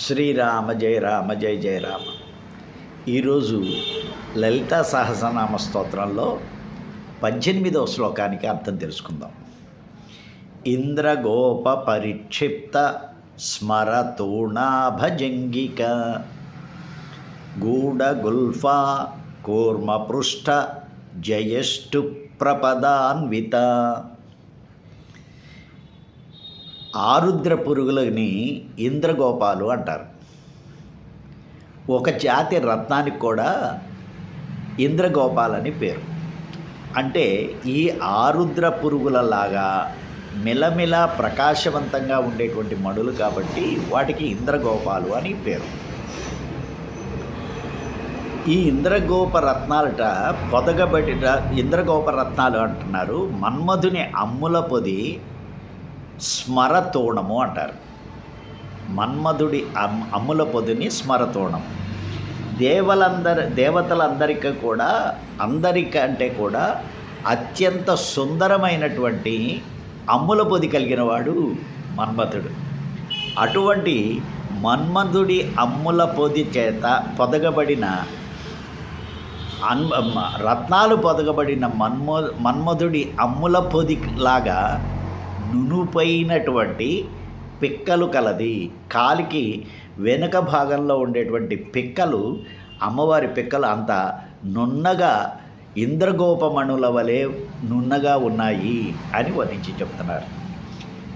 శ్రీరామ జయ రామ జయ జయ రామ. ఈరోజు లలితా సహస్రనామ స్తోత్రంలో 18వ శ్లోకానికి అర్థం తెలుసుకుందాం. ఇంద్రగోప పరిక్షిప్త స్మరతూణాభజంగిక గూఢగుల్ఫా కూర్మపృష్ఠ జయష్టు ప్రపదాన్విత. ఆరుద్ర పురుగులని ఇంద్రగోపాలు అంటారు. ఒక జాతి రత్నానికి కూడా ఇంద్రగోపాలని పేరు. అంటే ఈ ఆరుద్ర పురుగులలాగా మిలమిల ప్రకాశవంతంగా ఉండేటువంటి మణులు కాబట్టి వాటికి ఇంద్రగోపాలు అని పేరు. ఈ ఇంద్రగోప రత్నాలట పొదగబడిన ఇంద్రగోప రత్నాలు అంటున్నారు. మన్మధుని అమ్ముల పొది స్మరతోణము అంటారు. మన్మధుడి అమ్ముల పొదిని స్మరతోణం. దేవతలందరికీ కూడా అందరికంటే కూడా అత్యంత సుందరమైనటువంటి అమ్ముల పొది కలిగిన వాడు మన్మధుడు. అటువంటి మన్మధుడి అమ్ముల పొది చేత పొదగబడిన రత్నాలు పొదగబడిన మన్మధుడి అమ్ముల పొది లాగా నునుపైనటువంటి పిక్కలు కలది. కాలికి వెనుక భాగంలో ఉండేటువంటి పిక్కలు, అమ్మవారి పిక్కలు అంత నున్నగా ఇంద్రగోపమణుల వలె నున్నగా ఉన్నాయి అని వర్ణించి చెప్తున్నారు.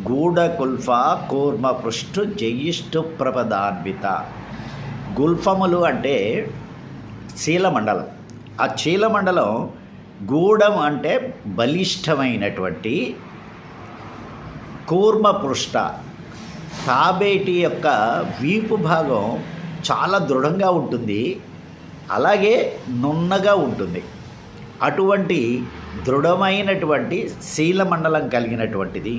గూఢగుల్ఫా కూర్మపృష్ఠు జయిష్ఠు ప్రపదాన్విత. గుల్ఫములు అంటే శీలమండలం. ఆ శీలమండలం గూఢం అంటే బలిష్టమైనటువంటి, కూర్మపృష్ఠ తాబేటి యొక్క వీపు భాగం చాలా దృఢంగా ఉంటుంది, అలాగే నున్నగా ఉంటుంది. అటువంటి దృఢమైనటువంటి శీలమండలం కలిగినటువంటిది.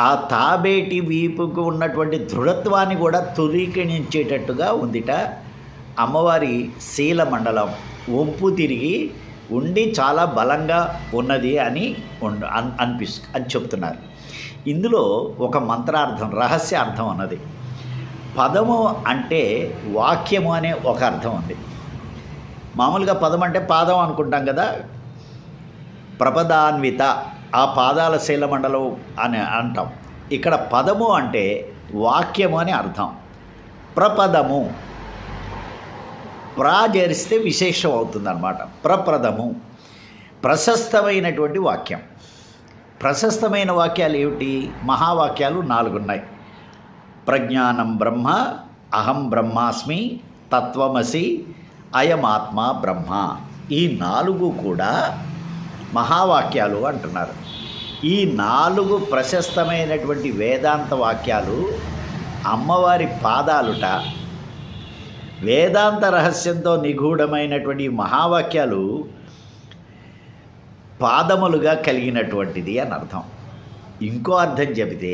ఆ తాబేటి వీపుకు ఉన్నటువంటి దృఢత్వాన్ని కూడా తురీకరించేటట్టుగా ఉందిట అమ్మవారి శీలమండలం. వంపు తిరిగి ఉండి చాలా బలంగా ఉన్నది అని అని చెప్తున్నారు. ఇందులో ఒక మంత్రార్థం, రహస్య అర్థం అన్నది. పదము అంటే వాక్యము అనే ఒక అర్థం ఉంది. మామూలుగా పదం అంటే పాదం అనుకుంటాం కదా. ప్రపదాన్విత, ఆ పాదాల శీలమండలం అని అంటాం. ఇక్కడ పదము అంటే వాక్యము అని అర్థం. ప్రపదము ప్రాజరిస్తే విశేషం అవుతుందన్నమాట. ప్రప్రదము ప్రశస్తమైనటువంటి వాక్యం. ప్రశస్తమైన వాక్యాలు ఏమిటి? మహావాక్యాలు 4 ఉన్నాయి. ప్రజ్ఞానం బ్రహ్మ, అహం బ్రహ్మాస్మి, తత్వమసి, అయమాత్మ బ్రహ్మ. ఈ 4 కూడా మహావాక్యాలు అంటున్నారు. ఈ 4 ప్రశస్తమైనటువంటి వేదాంత వాక్యాలు అమ్మవారి పాదాలుట. వేదాంత రహస్యంతో నిగూఢమైనటువంటి మహావాక్యాలు పాదములుగా కలిగినటువంటిది అని అర్థం. ఇంకో అర్థం చెబితే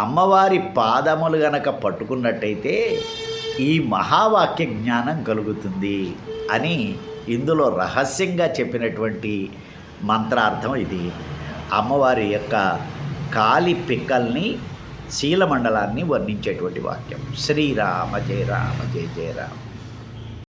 అమ్మవారి పాదములు గనక పట్టుకున్నట్టయితే ఈ మహావాక్య జ్ఞానం కలుగుతుంది అని ఇందులో రహస్యంగా చెప్పినటువంటి మంత్రార్థం ఇది. అమ్మవారి యొక్క కాలి పిక్కల్ని, శీలమండలాన్ని వర్ణించేటువంటి వాక్యం. శ్రీరామ జయ రామ జయ జయ రామ.